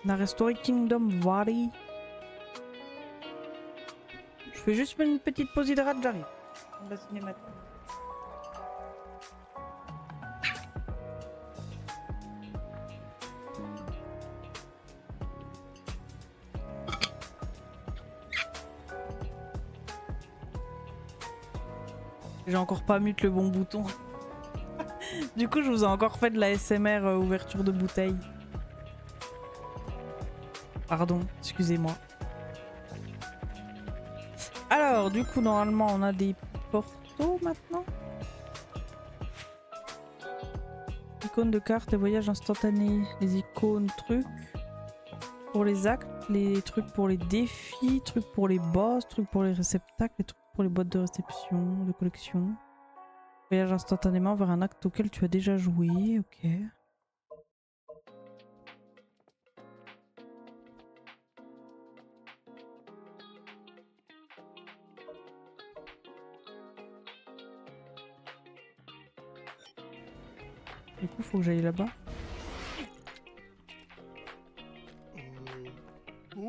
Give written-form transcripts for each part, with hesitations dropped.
On a restauré Kingdom Valley. Je fais juste une petite pause hydrate, j'arrive. On va cinématique. J'ai encore pas mute le bon bouton. Du coup, je vous ai encore fait de la SMR ouverture de bouteille. Pardon, excusez-moi. Alors, du coup, normalement, on a des portos maintenant. Icônes de cartes et voyages instantanés. Les icônes, trucs pour les actes, les trucs pour les défis, trucs pour les boss, trucs pour les réceptacles, les trucs pour les boîtes de réception, de collection. Voyage instantanément vers un acte auquel tu as déjà joué, ok. Du coup, faut que j'aille là-bas.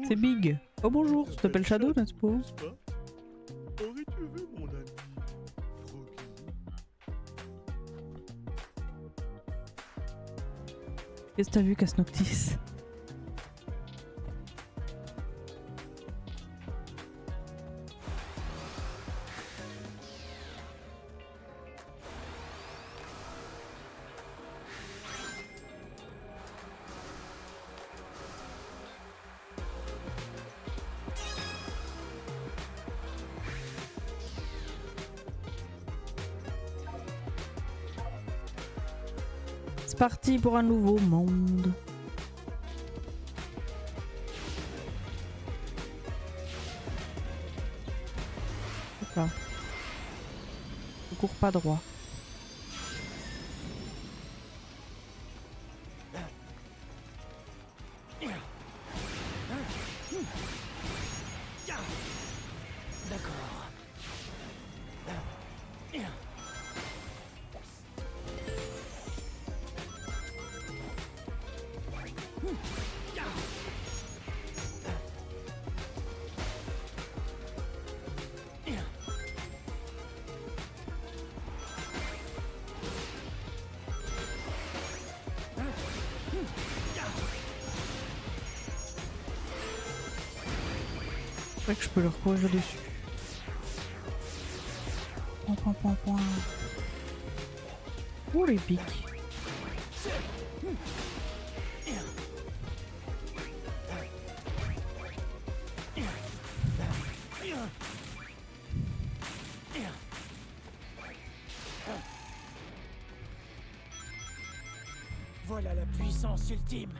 C'est Big. Oh bonjour, tu t'appelles Shadow, n'est-ce pas? Aurais-tu vu mon ami Froggy? Qu'est-ce que t'as vu, Casse-Noctis? C'est parti pour un nouveau monde. Hop là. Je cours pas droit. D'accord. C'est vrai que je peux leur courir dessus. Point, point, point, point. Oh les pics. Voilà la puissance ultime.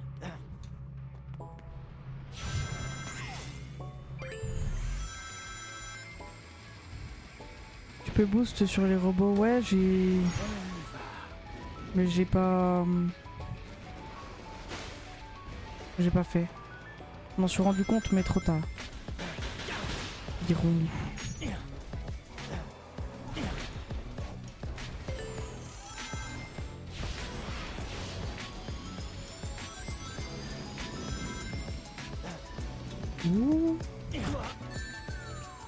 Tu peux boost sur les robots, ouais, j'ai... Mais j'ai pas... J'ai pas fait. Je m'en suis rendu compte, mais trop tard. Dirons-nous. Ouh.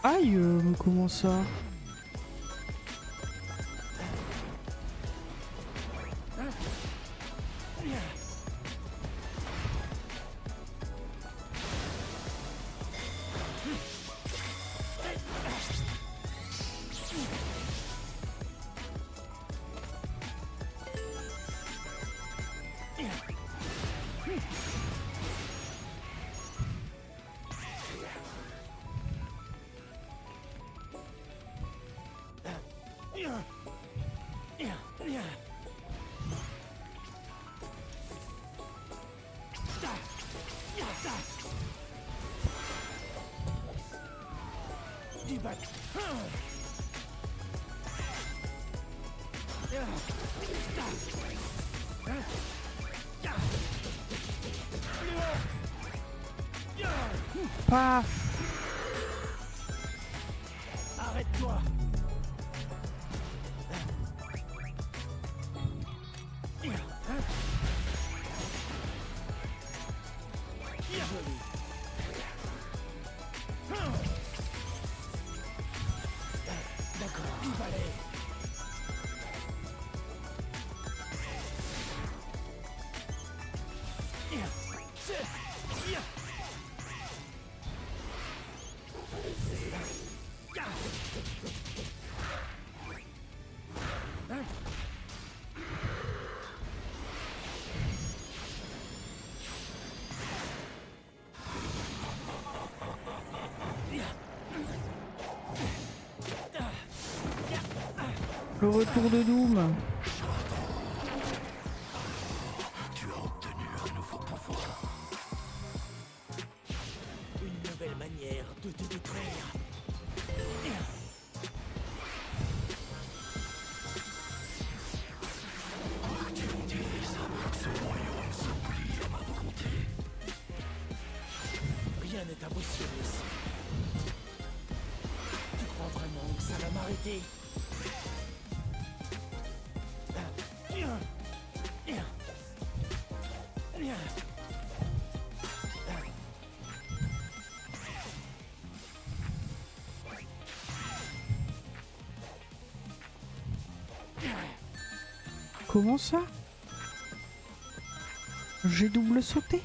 Aïe, mais comment ça? Paf. Arrête-toi. Allez. Le retour de Doom. Tu as obtenu un nouveau pouvoir. Une nouvelle manière de te détruire. Rien n'est impossible ici. Tu crois vraiment que ça va m'arrêter? Comment ça? J'ai double sauté.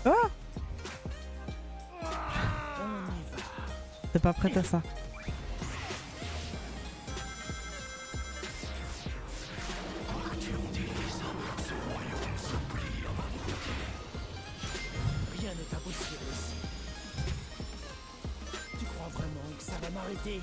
Ah! On y va. T'es pas prête à ça. Rien n'est impossible ici. Tu crois vraiment que ça va m'arrêter?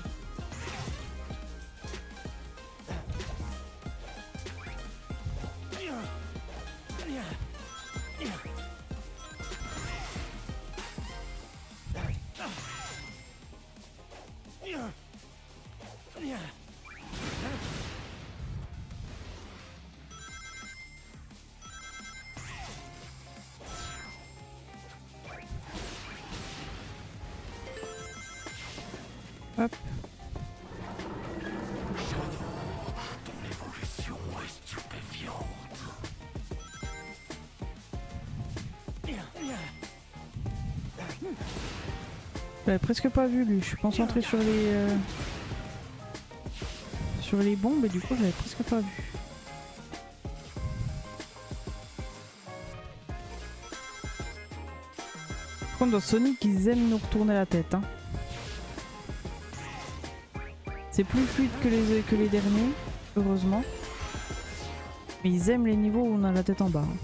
Hop. Je l'avais presque pas vu lui. Je suis concentré sur les bombes et du coup je l'avais presque pas vu. Par contre dans Sonic ils aiment nous retourner la tête. Hein. C'est plus fluide que les derniers, heureusement. Mais ils aiment les niveaux où on a la tête en bas. Hein.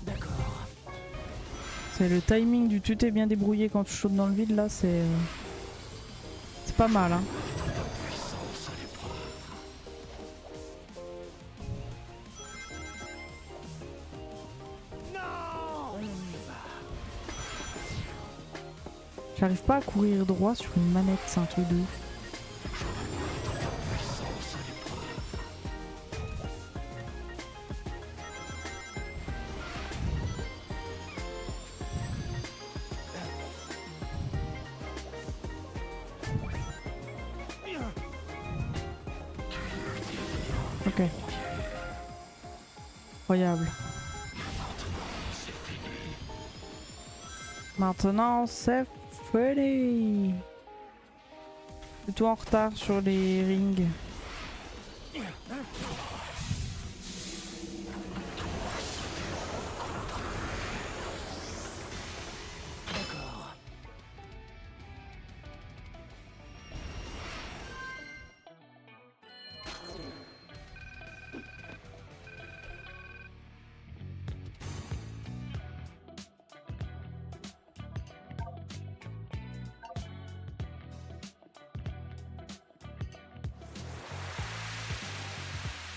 D'accord. C'est le timing du tu t'es bien débrouillé quand tu sautes dans le vide là, c'est pas mal. Hein. Non! On y va. J'arrive pas à courir droit sur une manette, c'est un truc de ouf. Ok. Incroyable. Maintenant c'est fini. Plutôt en retard sur les rings. D'accord.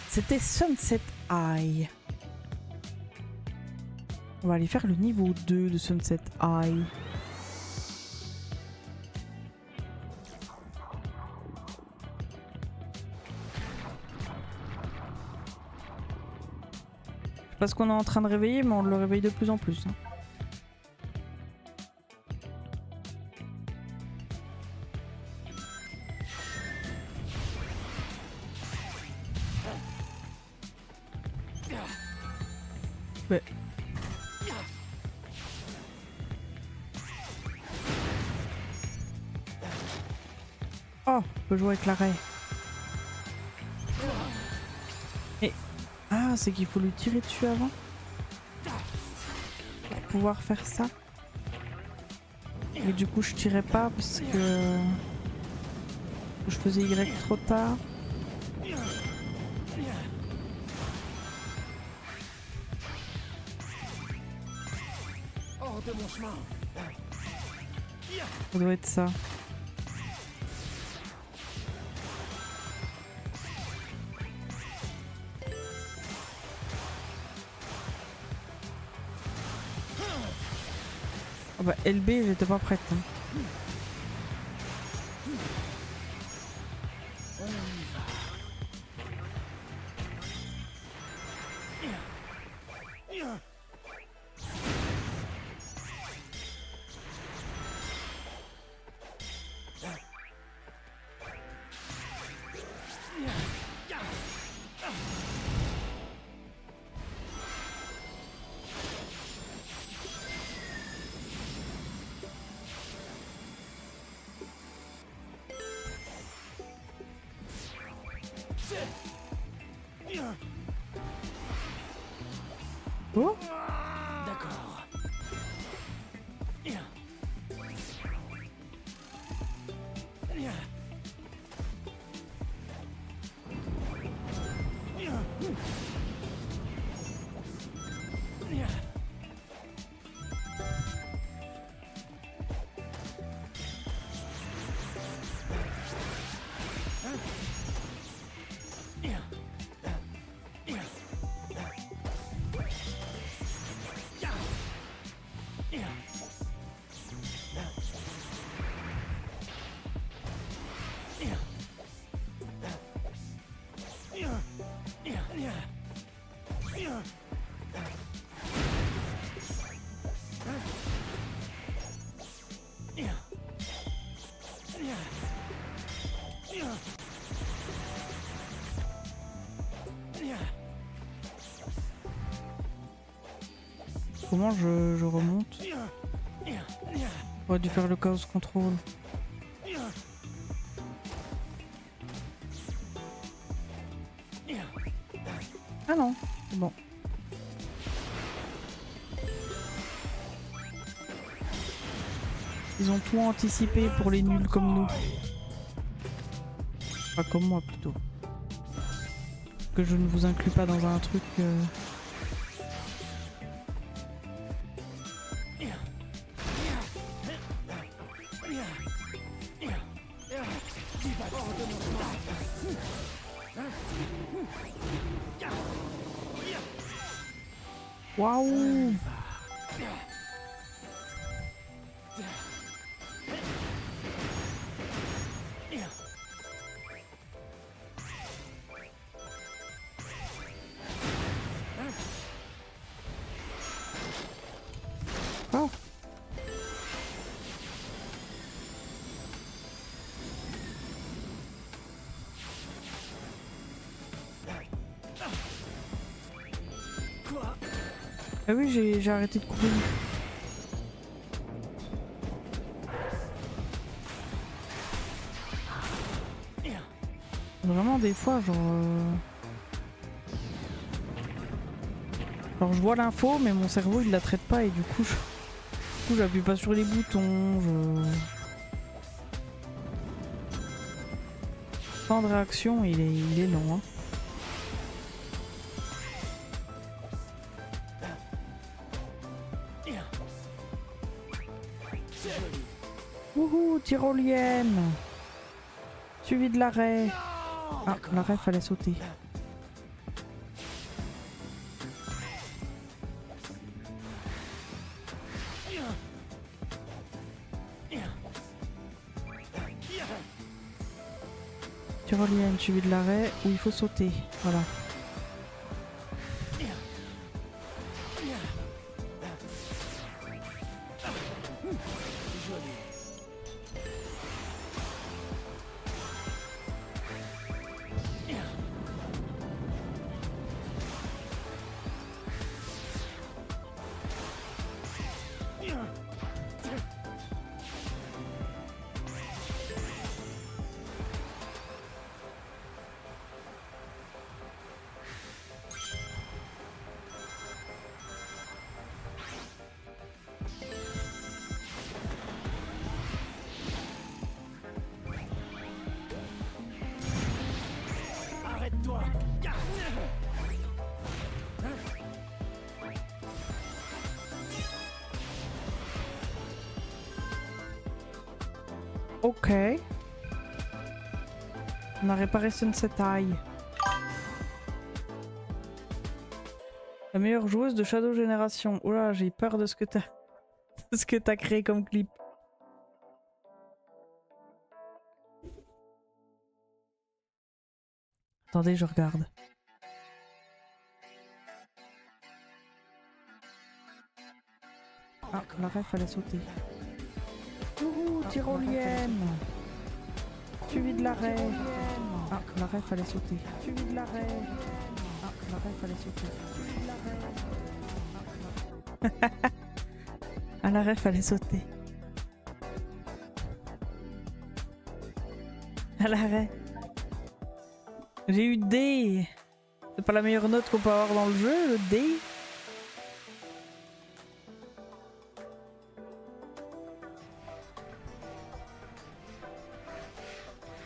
C'était Sunset High. On va aller faire le niveau 2 de Sunset High. Parce qu'on est en train de réveiller, mais on le réveille de plus en plus. Hein. Ouais. Oh, on peut jouer avec l'arrêt. Et... Ah, c'est qu'il faut lui tirer dessus avant pour pouvoir faire ça. Et du coup, je tirais pas parce que je faisais Y trop tard. Hors de mon chemin. Ça doit être ça. Oh bah LB, j'étais pas prête. Hein. On y va. Oh, D'accord. comment je remonte? J'aurais dû faire le chaos control. Ah non, c'est bon. Ils ont tout anticipé pour les nuls comme nous. Pas comme moi plutôt. Que je ne vous inclus pas dans un truc... Waouh! Oh! Quoi? Ah oui, j'ai arrêté de courir. Vraiment des fois, genre je vois l'info, mais mon cerveau il la traite pas et du coup j'appuie pas sur les boutons. Temps de réaction, il est lent. Hein. Wouhou, tyrolienne! Suivi de l'arrêt. Ah, l'arrêt fallait sauter. tyrolienne suivi de l'arrêt où il faut sauter. Voilà. Joli. Arrête-toi. Ok. On a réparé Sunset Eye. La meilleure joueuse de Shadow Génération. Oula, j'ai peur de ce que t'as de ce que t'as créé comme clip. Attendez, je regarde. Ah, la ref, fallait sauter. Ouhou, tyrolienne. Suivi de l'arrêt. Ah, la ref, fallait sauter. Suivi de l'arrêt. Ah, la ref, fallait sauter. Suivi de l'arrêt. Ah, la ref, fallait sauter. À l'arrêt. J'ai eu D. C'est pas la meilleure note qu'on peut avoir dans le jeu, le D.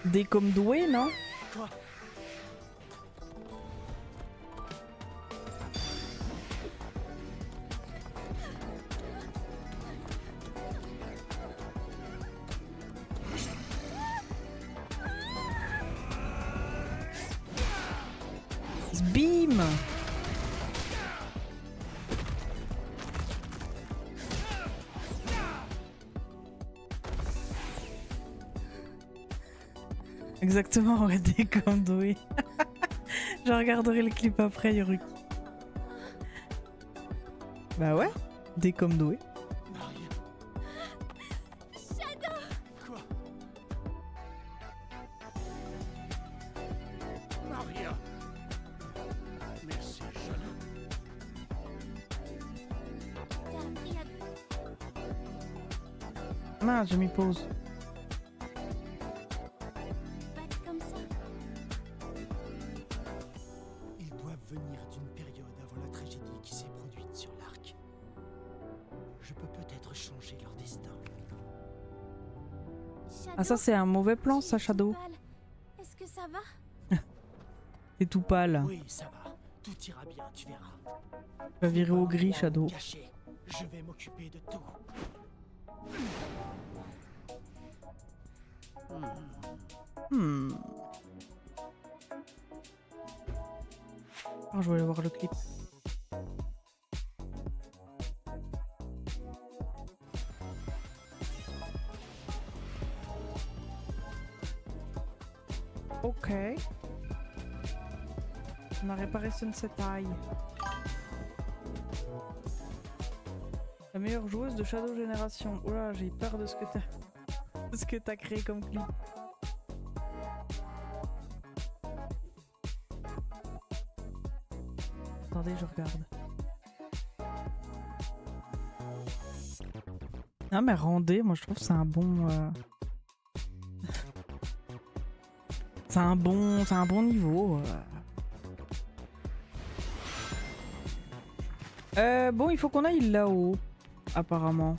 D comme doué, non? Quoi? Bim. Exactement, on D comme doué. Je regarderai le clip après, Yoruki. Bah ouais, D comme doué. Maria. Quoi? Maria. Merci, Shadow. Mince, je m'y pose. Comme ça. Ils doivent venir d'une période avant la tragédie qui s'est produite sur l'arc. Je peux peut-être changer leur destin. Ah ça c'est un mauvais plan ça, Shadow. Est-ce que ça va? T'es tout pâle. Oui, ça va. Tout ira bien, tu verras. Tu vas virer au gris, Shadow. Caché. Je vais m'occuper de tout. Hmm. Oh, je vais aller voir le clip. Ok. On a réparé Sunset Eye. La meilleure joueuse de Shadow Génération. Oula, j'ai peur de ce que t'as créé comme clip. Attendez, je regarde. Ah mais Rendez, moi je trouve que c'est un bon... c'est un bon niveau. Bon, il faut qu'on aille là-haut, apparemment.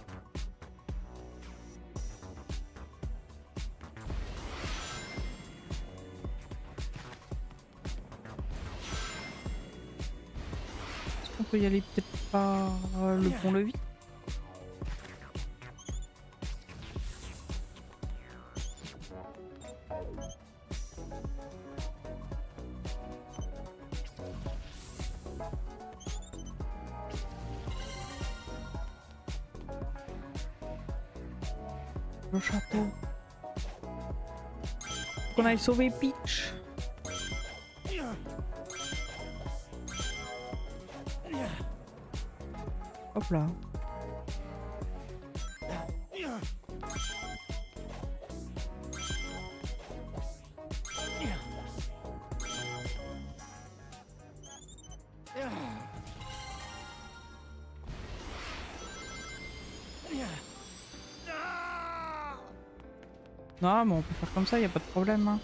Est-ce qu'on peut y aller peut-être par le pont-levis? Le château. qu'on aille sauver Peach. Hop là. Non, mais on peut faire comme ça, y a pas de problème. Hein.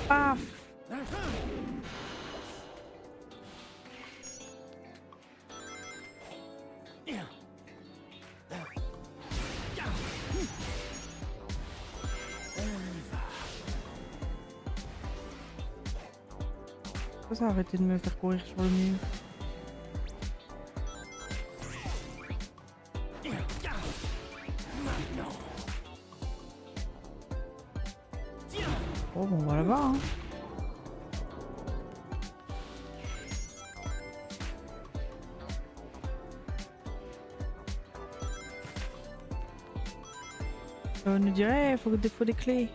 Paf! Pourquoi ça a arrêté de me faire courir sur le mur? Oh bon, on va là-bas. Hein. On nous dirait, il faut des clés.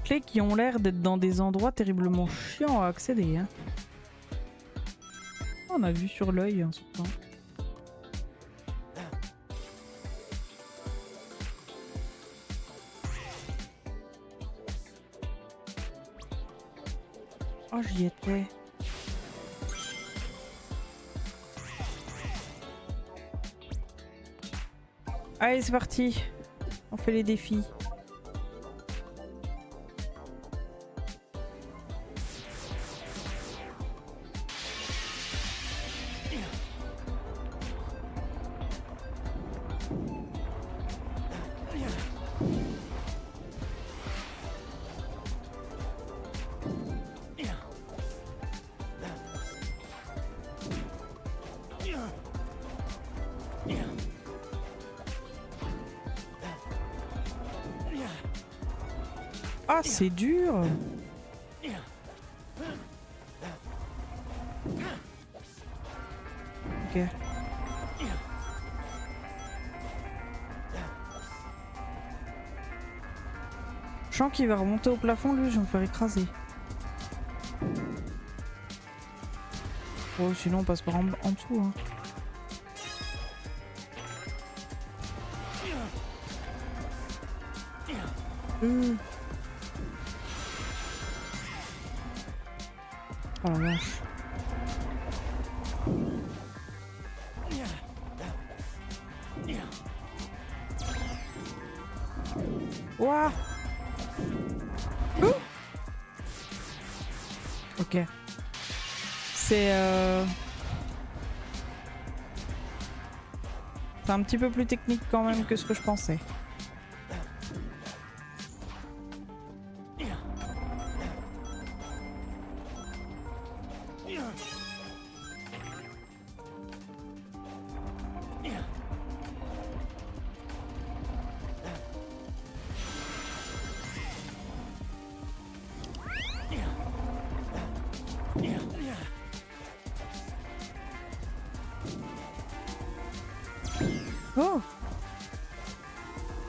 Clés qui ont l'air d'être dans des endroits terriblement chiants à accéder. Hein. On a vu sur l'œil en ce temps. Oh, j'y étais. Allez, c'est parti. On fait les défis. Ah, c'est dur. Ok. Je sens qu'il va remonter au plafond, lui, je vais me faire écraser. Oh, sinon on passe par en dessous. Hein. Oh la vache. Ouah. Ok. C'est un petit peu plus technique quand même que ce que je pensais. Oh!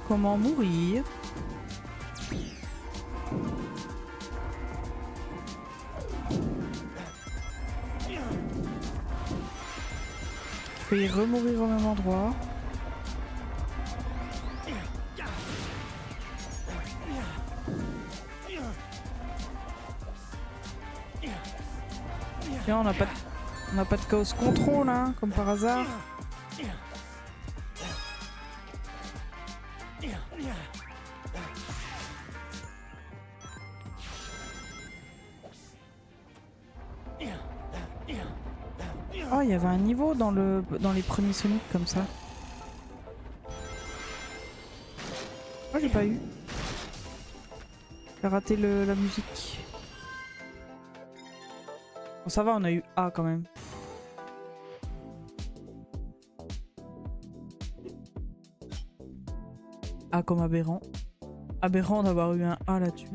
Comment mourir? Je vais remourir au même endroit. Tiens, on n'a pas de chaos control, hein, comme par hasard. Oh, il y avait un niveau dans les premiers Sonic comme ça. Oh, j'ai pas eu. J'ai raté la musique. Bon, ça va, on a eu A quand même. A comme aberrant. Aberrant d'avoir eu un A là-dessus.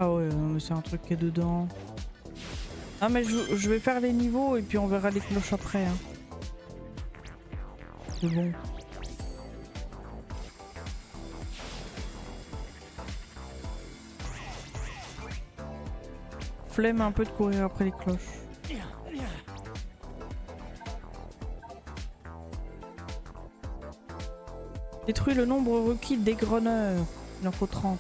Ah ouais, non, mais c'est un truc qui est dedans. Ah mais je vais faire les niveaux et puis on verra les cloches après. Hein. C'est bon. Flemme un peu de courir après les cloches. Détruis le nombre requis des greneurs. Il en faut 30.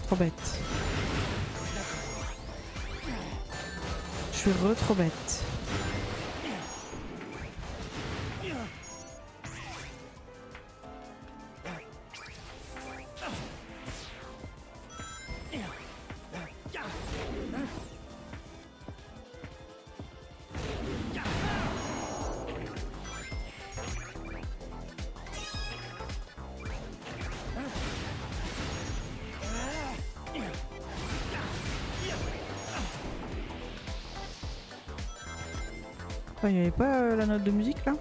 Trop bête. Je suis trop bête. Il n'y avait pas la note de musique là?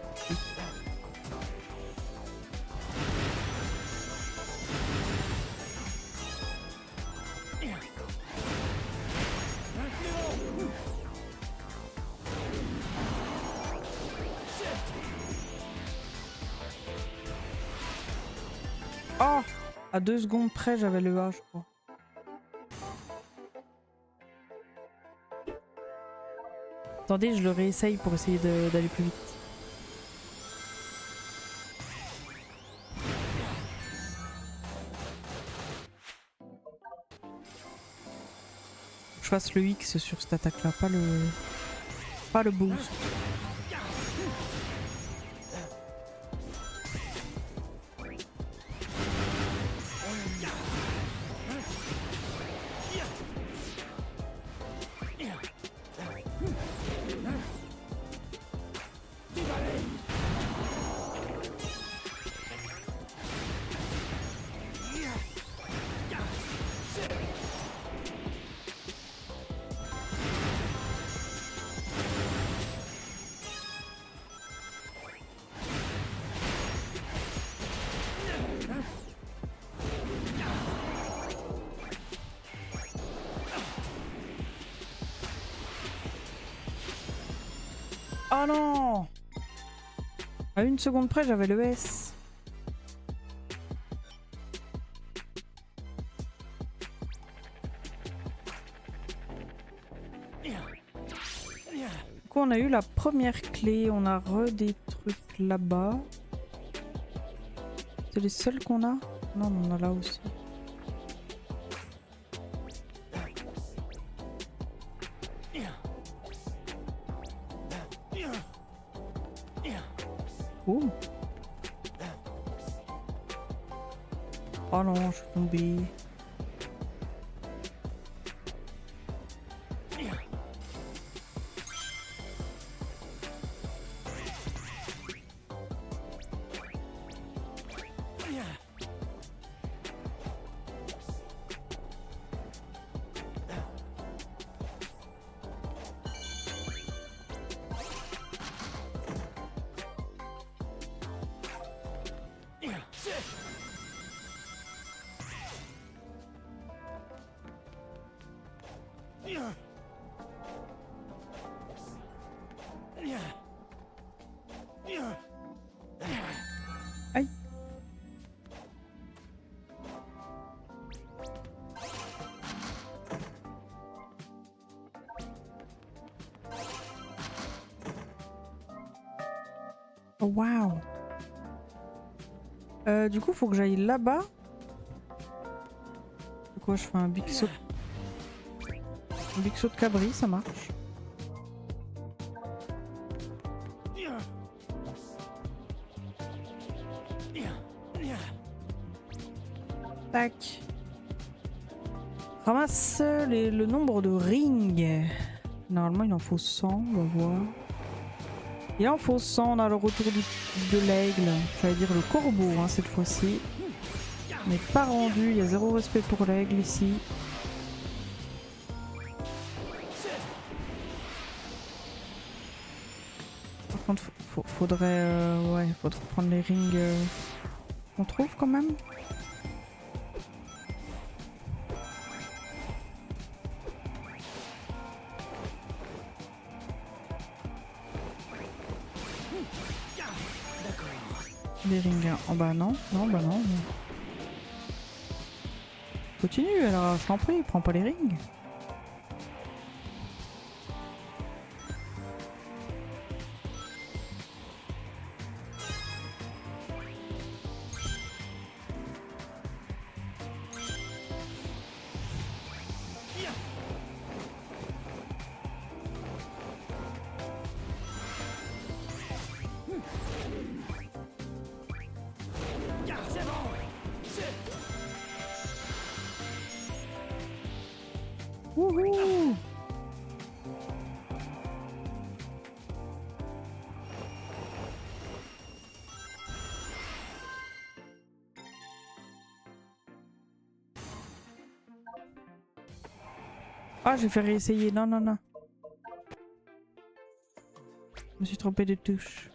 Oh! À 2 secondes près, j'avais le A, je crois. Attendez, je le réessaye pour essayer d'aller plus vite. Je fasse le X sur cette attaque là, pas le boost. Oh non! À 1 seconde près, j'avais le S. Du coup, on a eu la première clé. On a des trucs là-bas. C'est les seuls qu'on a? Non, on en a là aussi. Oh. Oh non, je suis tombée. Aïe. Oh, waouh. Du coup, faut que j'aille là-bas. Du coup, je fais un big saut. Un big saut de cabri, ça marche. Tac. Ramasse le nombre de rings. Normalement, il en faut 100, on va voir. Il en faut 100, on a le retour de l'aigle. J'allais dire le corbeau, hein, cette fois-ci. On n'est pas rendu, il y a zéro respect pour l'aigle ici. Par contre, faudrait prendre les rings qu'on trouve quand même. Les rings en bas, non. Non, bah non. Continue alors, je t'en prie, prends pas les rings. Wouhou! Ah, j'ai fait réessayer. Non, non, non. Je me suis trompé de touche.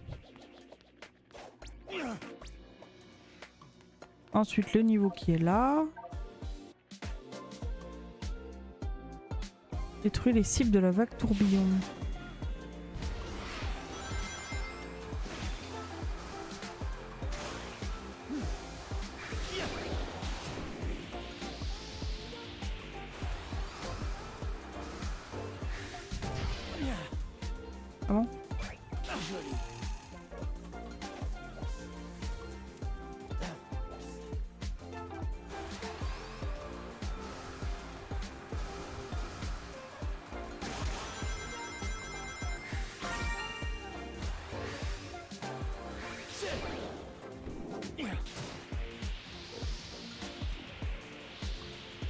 Ensuite, le niveau qui est là. Détruire les cibles de la vague tourbillon. Ah bon?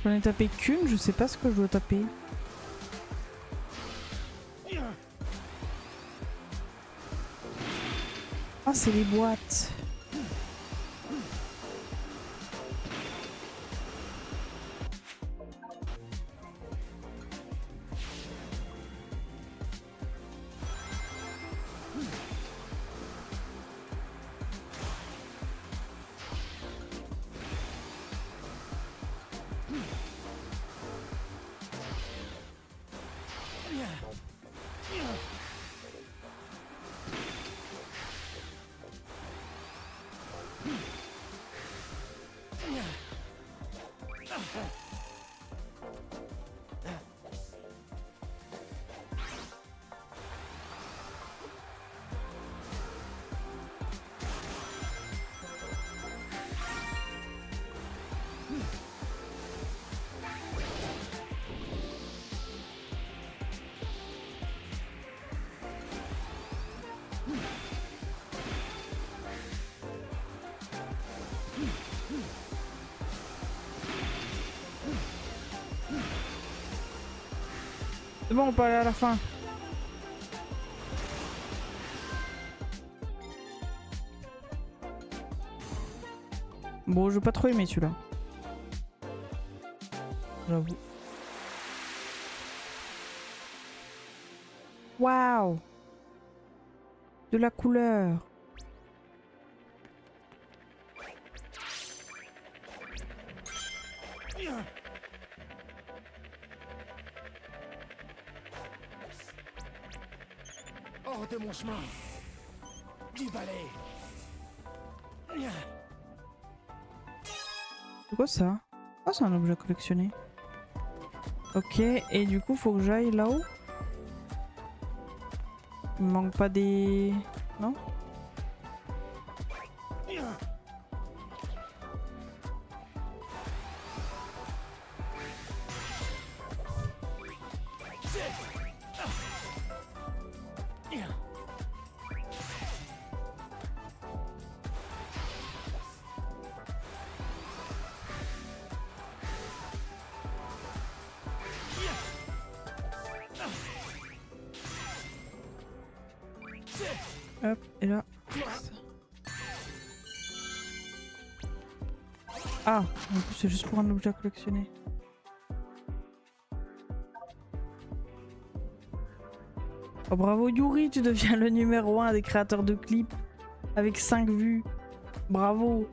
J'en ai tapé qu'une, je sais pas ce que je dois taper. Ah, c'est les boîtes. C'est bon, on peut aller à la fin. Bon, je vais pas trop aimer celui-là. J'avoue. Waouh! De la couleur. Hors de mon chemin. Du balai. C'est quoi ça? Ah, c'est un objet à collectionner. Ok, et du coup, faut que j'aille là-haut? Il me manque pas des... Non? Hop, et là. Ah, en plus c'est juste pour un objet à collectionner. Oh bravo Yuri, tu deviens le numéro 1 des créateurs de clips avec 5 vues. Bravo.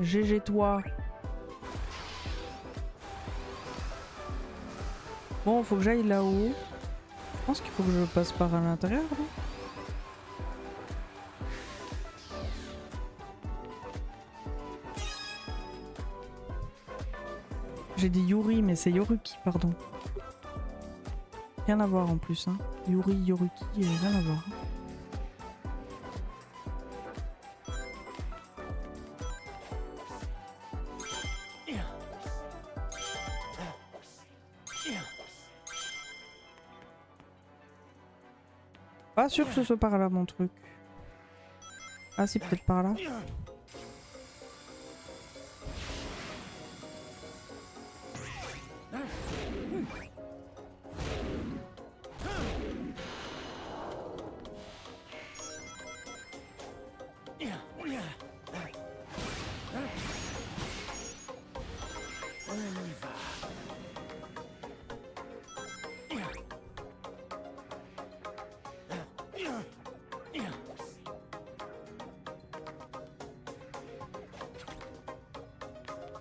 GG toi. Bon, faut que j'aille là-haut. Je pense qu'il faut que je passe par à l'intérieur, non? J'ai dit Yuri, mais c'est Yoruki, pardon. Rien à voir en plus, hein. Yuri, Yoruki, rien à voir. Pas sûr que ce soit par là mon truc. Ah, c'est peut-être par là.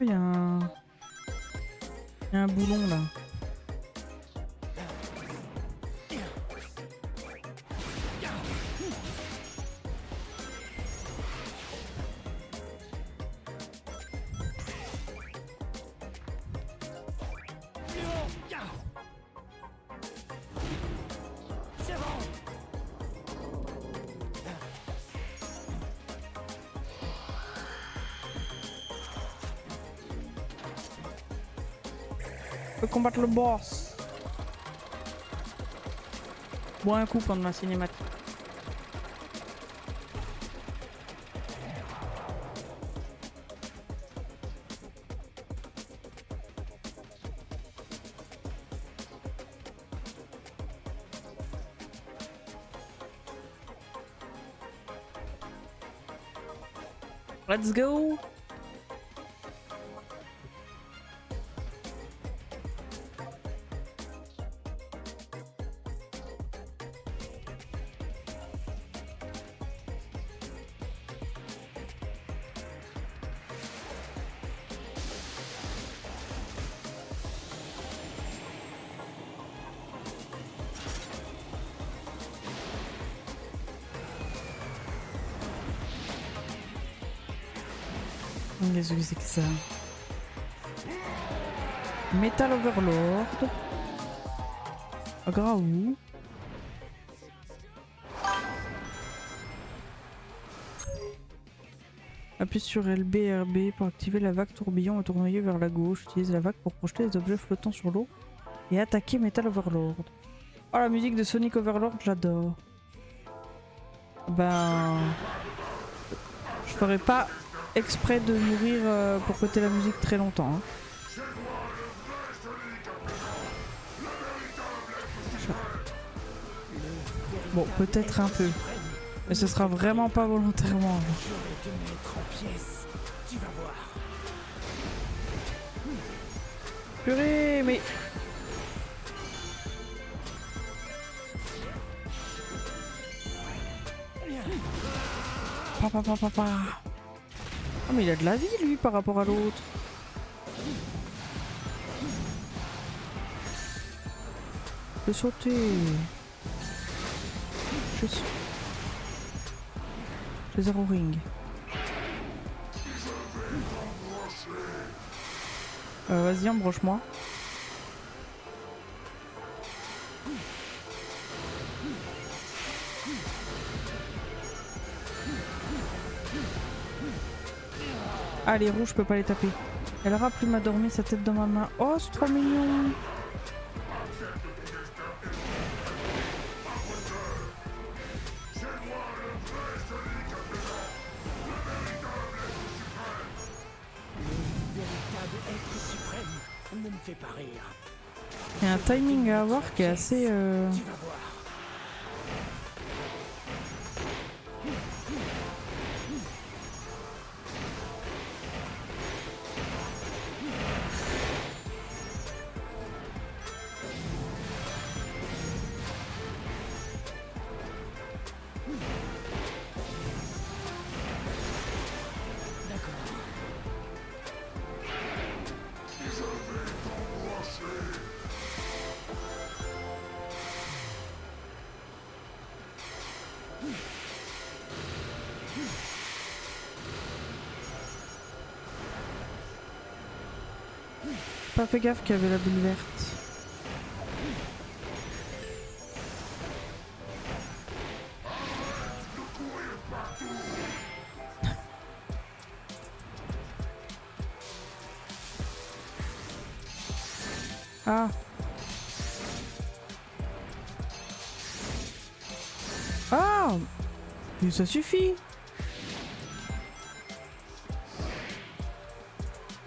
Il y a un boulon là. Je peux combattre le boss. Bois un coup pendant la cinématique. Let's go. Qu'est-ce que c'est que ça? Metal Overlord. Graou. Appuie sur LB et RB pour activer la vague tourbillon et tournoyer vers la gauche. Utilise la vague pour projeter les objets flottants sur l'eau et attaquer Metal Overlord. Oh, la musique de Sonic Overlord, j'adore. Ben... Je ferai pas exprès de mourir pour côté la musique très longtemps. Hein. Bon, peut-être un peu. Mais ce sera vraiment pas volontairement. Purée, mais... Papa. Oh mais il a de la vie lui par rapport à l'autre. Je peux sauter. Je zéro ring. Vas-y, embroche-moi. Ah, les rouges, je peux pas les taper. Elle aura plus m'a dormi sa tête dans ma main. Oh, c'est trop mignon. fais pas rire. Il y a un timing à avoir qui est assez... Tu vas voir. Pas fait gaffe qu'il y avait la bulle verte. Ah. Ah. Mais ça suffit.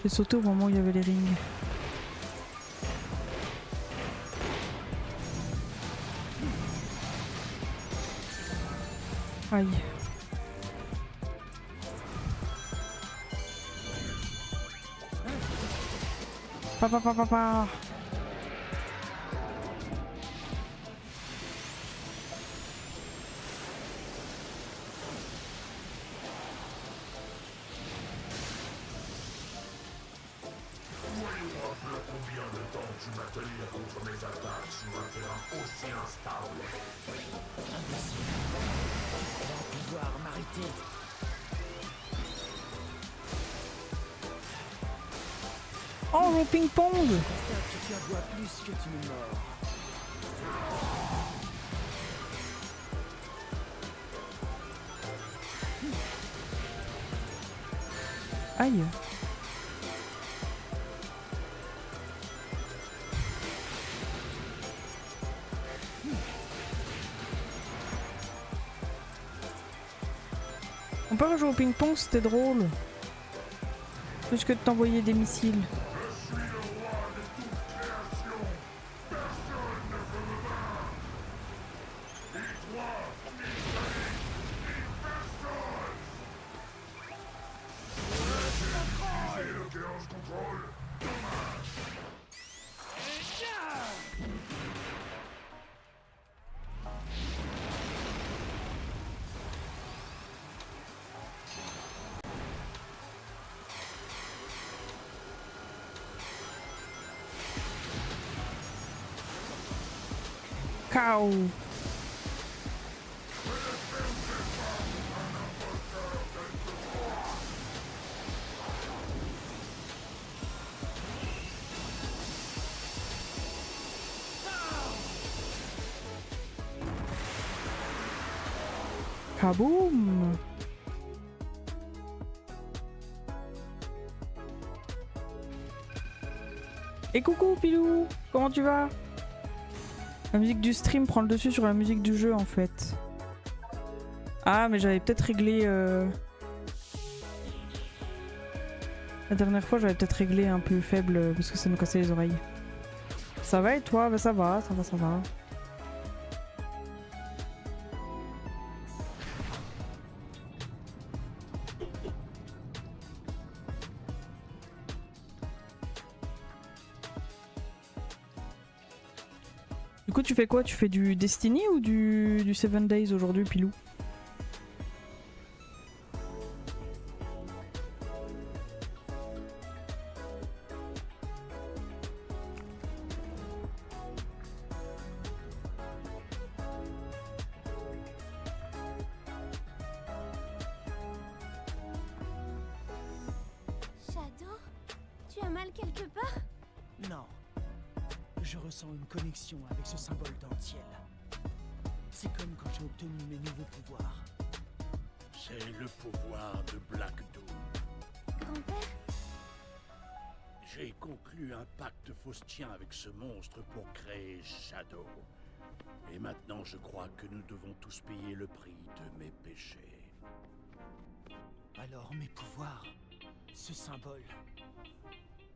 J'ai sauté au moment où il y avait les rings. Aïe. Papa, papa, papa. Combien de temps tu m'as tenu contre mes attaques sur un terrain aussi instable? Imbécile. Tu crois pouvoir m'arrêter? Oh, le ping-pong. Je constate que tu aboies plus que tu ne mords. Aïe. On peut rejouer au ping-pong, c'était drôle. Plus que de t'envoyer des missiles. Cow. Kaboom. Et coucou Pilou, comment tu vas? La musique du stream prend le dessus sur la musique du jeu en fait. Ah mais j'avais peut-être réglé... La dernière fois j'avais peut-être réglé un peu faible parce que ça me cassait les oreilles. Ça va et toi? Bah ça va, ça va, ça va. Du coup tu fais quoi? Tu fais du Destiny ou du 7 Days aujourd'hui Pilou? Shadow, tu as mal quelque part? Non. Je ressens une connexion avec ce symbole d'Antiel. C'est comme quand j'ai obtenu mes nouveaux pouvoirs. C'est le pouvoir de Black Doom. Grand-père? J'ai conclu un pacte faustien avec ce monstre pour créer Shadow. Et maintenant je crois que nous devons tous payer le prix de mes péchés. Alors mes pouvoirs, ce symbole,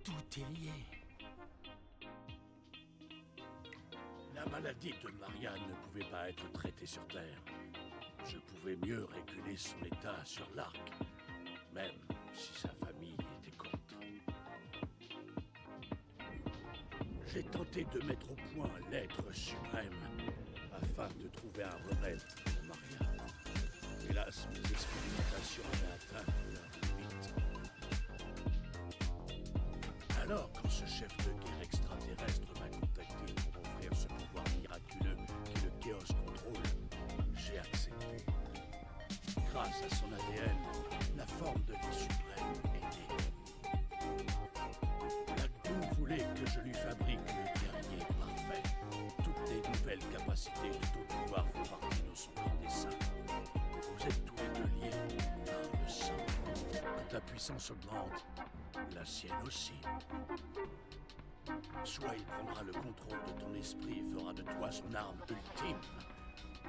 tout est lié. La maladie de Marianne ne pouvait pas être traitée sur Terre. Je pouvais mieux réguler son état sur l'Arc, même si sa famille était contre. J'ai tenté de mettre au point l'être suprême afin de trouver un remède pour Marianne. Hélas, mes expérimentations avaient atteint leur limite. Alors, quand ce chef de guerre extraterrestre m'a contacté pour offrir ce pouvoir miraculeux que le Chaos contrôle, j'ai accepté. Grâce à son ADN, la forme de vie suprême est née. Black voulait que je lui fabrique le guerrier parfait. Toutes les nouvelles capacités tout au pouvoir font partie de son grand dessein. Vous êtes tous les deux liés par le sang. Quand ta puissance augmente, la sienne aussi. Soit il prendra le contrôle de ton esprit et fera de toi son arme ultime,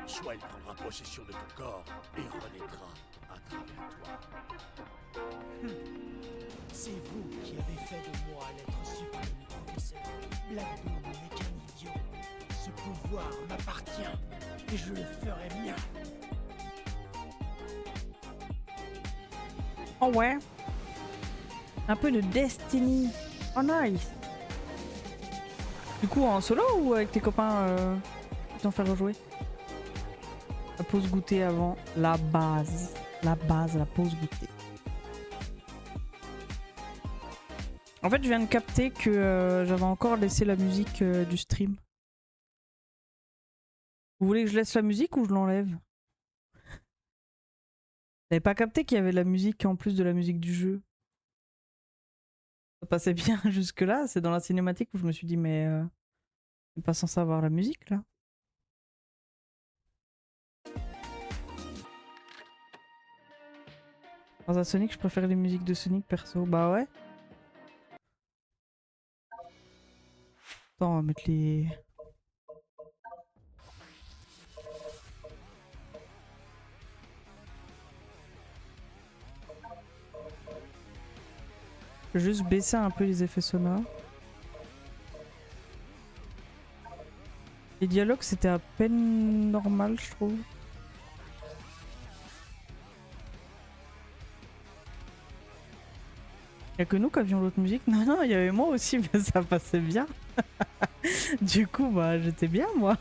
soit il prendra possession de ton corps et renaîtra à travers toi. C'est vous qui avez fait de moi l'être suprême, professeur. Black Doom n'est qu'un idiot. Ce pouvoir m'appartient et je le ferai mien. Oh ouais. Un peu de Destiny. Oh nice. Du coup en solo ou avec tes copains qui t'en faire rejouer? La pause goûter avant. La base. La base, la pause goûter. En fait je viens de capter que j'avais encore laissé la musique du stream. Vous voulez que je laisse la musique ou je l'enlève? J'avais pas capté qu'il y avait de la musique en plus de la musique du jeu. Ça passait bien jusque là, c'est dans la cinématique où je me suis dit mais c'est pas censé avoir la musique là. Dans un Sonic je préfère les musiques de Sonic perso, bah ouais. Attends on va mettre les... Je vais juste baisser un peu les effets sonores. Les dialogues c'était à peine normal je trouve. Y'a que nous qui avions l'autre musique? Non non il y avait moi aussi mais ça passait bien. Du coup bah j'étais bien moi.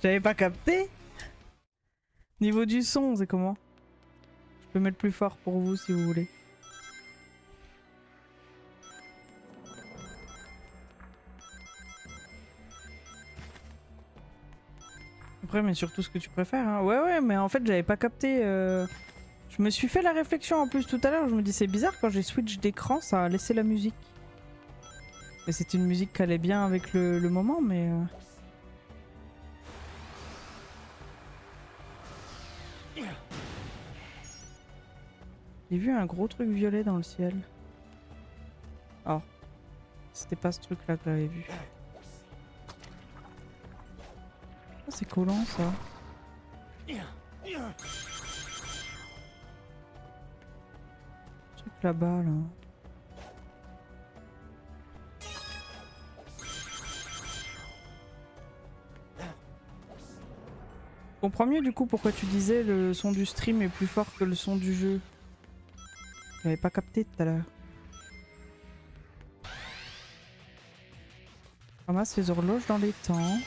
J'avais pas capté. Niveau du son c'est comment? Je peux mettre plus fort pour vous si vous voulez. Après, mais surtout ce que tu préfères. Hein. Ouais, ouais, mais en fait, j'avais pas capté. Je me suis fait la réflexion en plus tout à l'heure. Je me dis, c'est bizarre, quand j'ai switch d'écran, ça a laissé la musique. Mais c'était une musique qui allait bien avec le moment, mais. J'ai vu un gros truc violet dans le ciel. Oh. C'était pas ce truc-là que j'avais vu. Oh, c'est collant ça. Truc là-bas là. Je comprends mieux du coup pourquoi tu disais le son du stream est plus fort que le son du jeu. J'avais pas capté tout à l'heure. Ramasse les horloges dans les temps.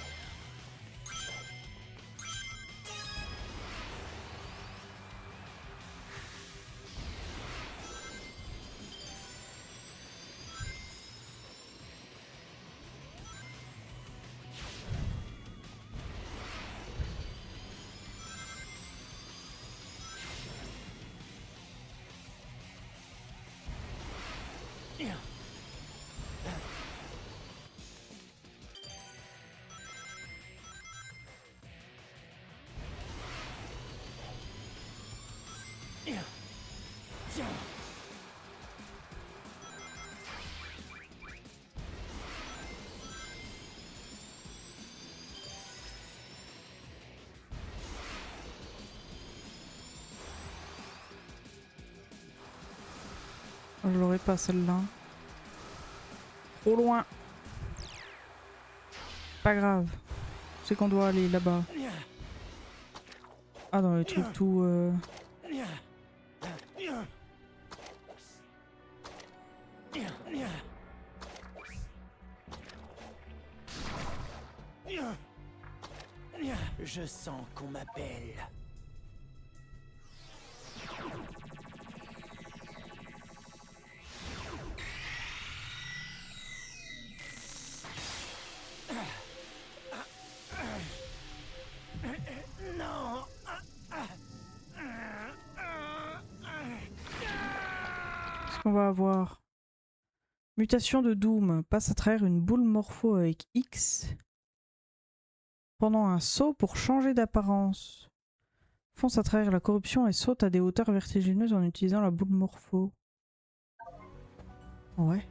Je l'aurais pas celle-là. Trop loin. Pas grave. c'est qu'on doit aller là-bas? Ah, dans les trucs tout... Je sens qu'on m'appelle. Non. Qu'est-ce qu'on va avoir? Mutation de Doom. Passe à travers une boule morpho avec X pendant un saut pour changer d'apparence. Fonce à travers la corruption et saute à des hauteurs vertigineuses en utilisant la boule morpho. Ouais.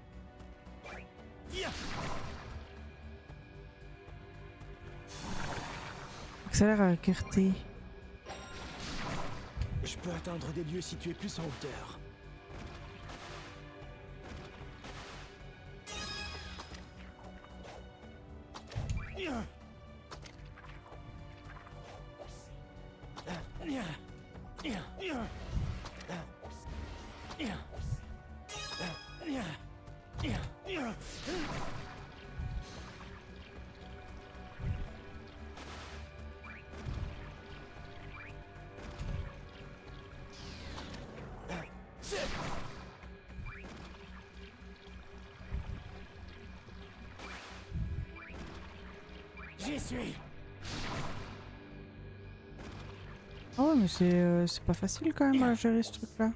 Accélère à la clarté. Je peux atteindre des lieux situés plus en hauteur. J'y suis. Ah ouais, mais c'est pas facile quand même à gérer ce truc-là.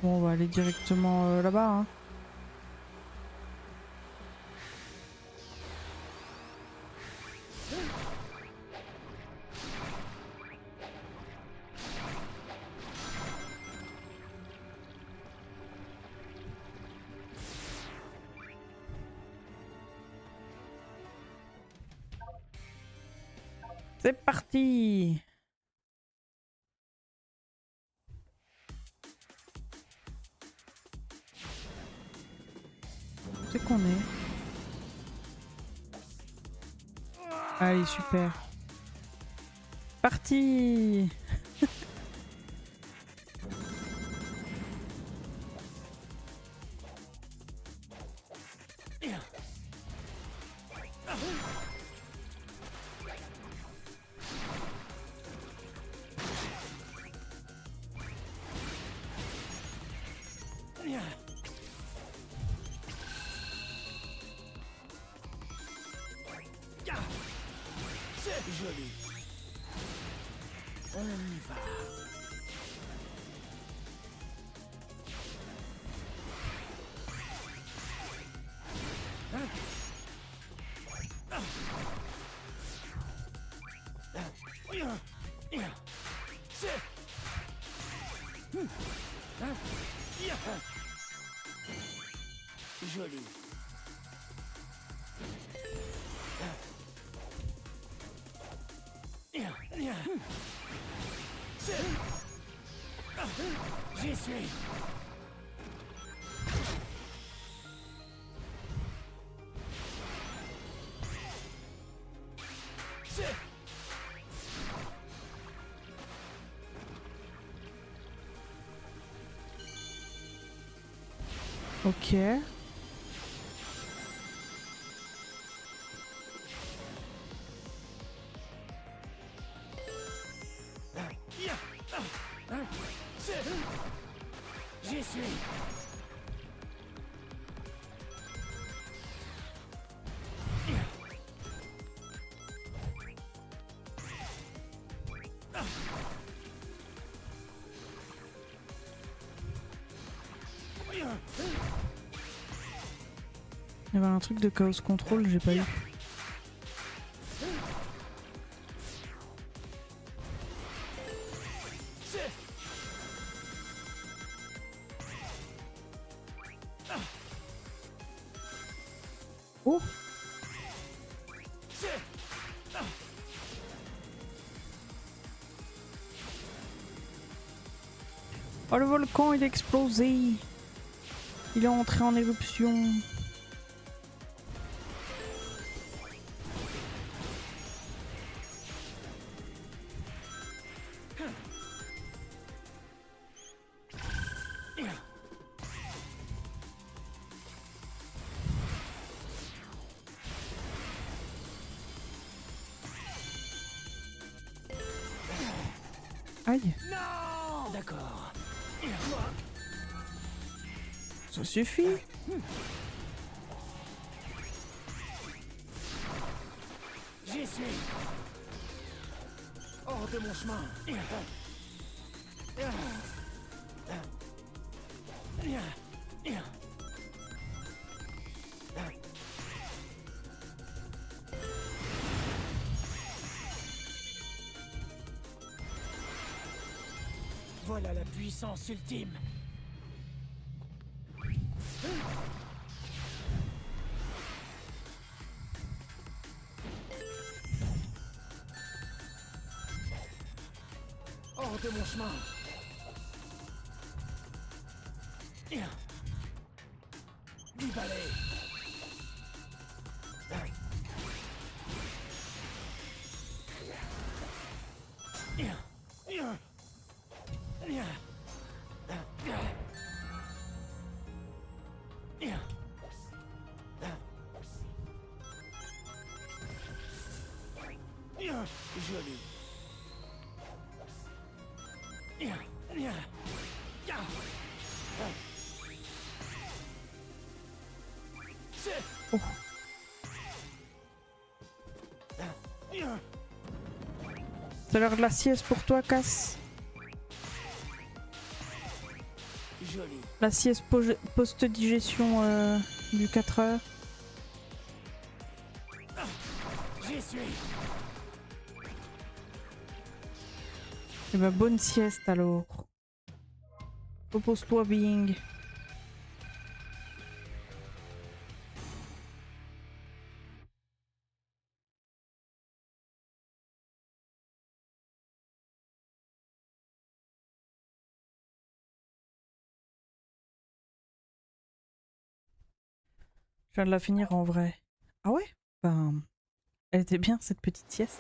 Bon, on va aller directement là-bas. Hein. C'est parti! C'est qu'on est. Allez, super. Parti! C'est joli. On y va. Joli. J'y suis. Ok. J'y suis. Il y avait un truc de chaos control, j'ai pas eu. Oh! Oh, le volcan il a explosé! Il est entré en éruption. Aïe. Non. D'accord. Ça suffit. J'y suis. Hors de mon chemin. Voilà la puissance ultime. Hors de mon chemin. Du balai. Joli. Oh. C'est l'heure de la sieste pour toi, Cass. Joli. La sieste post-digestion du 4 heures. J'y suis. Et bah bonne sieste alors. Repose-toi, Bing. Je viens de la finir en vrai. Ah ouais? Ben, elle était bien cette petite sieste.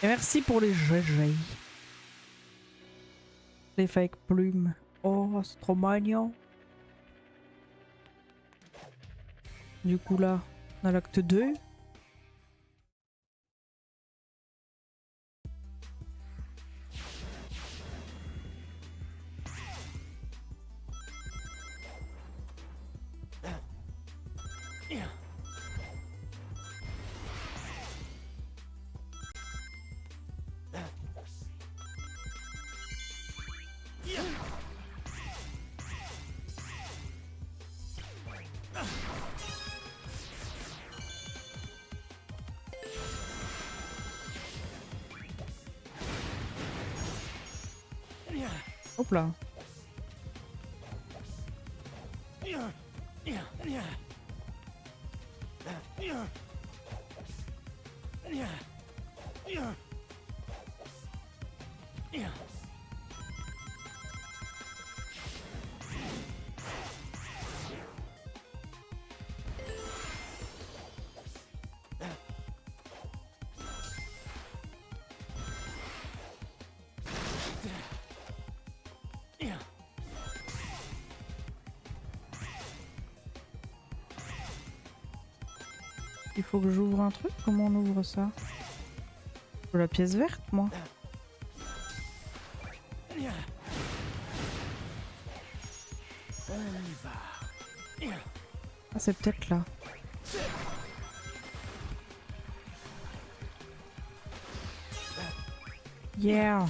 Et merci pour les GG. Les fake plumes. Oh, c'est trop mignon. Du coup là, on a l'acte 2. Hop là. Il faut que j'ouvre un truc. Comment on ouvre ça? Je veux la pièce verte, moi. On y va. Ah, c'est peut-être là. Yeah.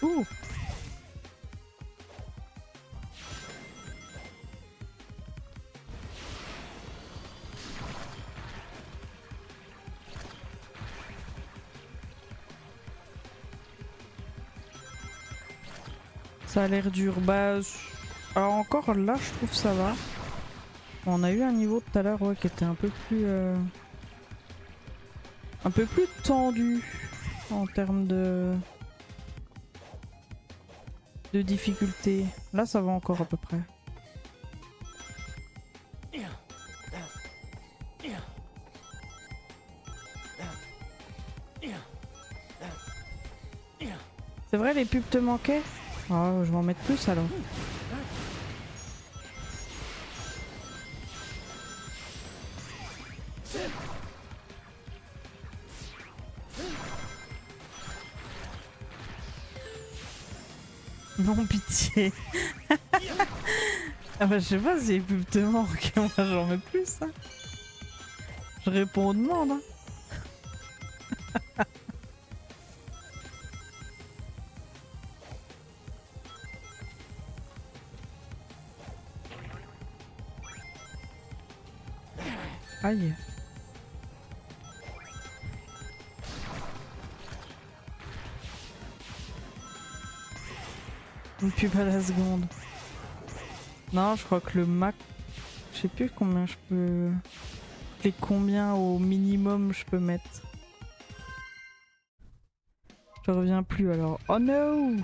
Ouh. Ça a l'air dur. Bah, alors encore là, je trouve ça va. On a eu un niveau tout à l'heure ouais, qui était un peu plus tendu en termes de difficulté. Là, ça va encore à peu près. C'est vrai, les pubs te manquaient? Oh, je vais en mettre plus alors. Non, pitié. Ah bah je sais pas si les pubs te manquent, moi j'en mets plus. Hein. Je réponds aux demandes. Hein. Aïe. Et puis pas la seconde. Non, je crois que le max... Je sais plus combien je peux... Et combien au minimum je peux mettre. Je reviens plus alors. Oh no!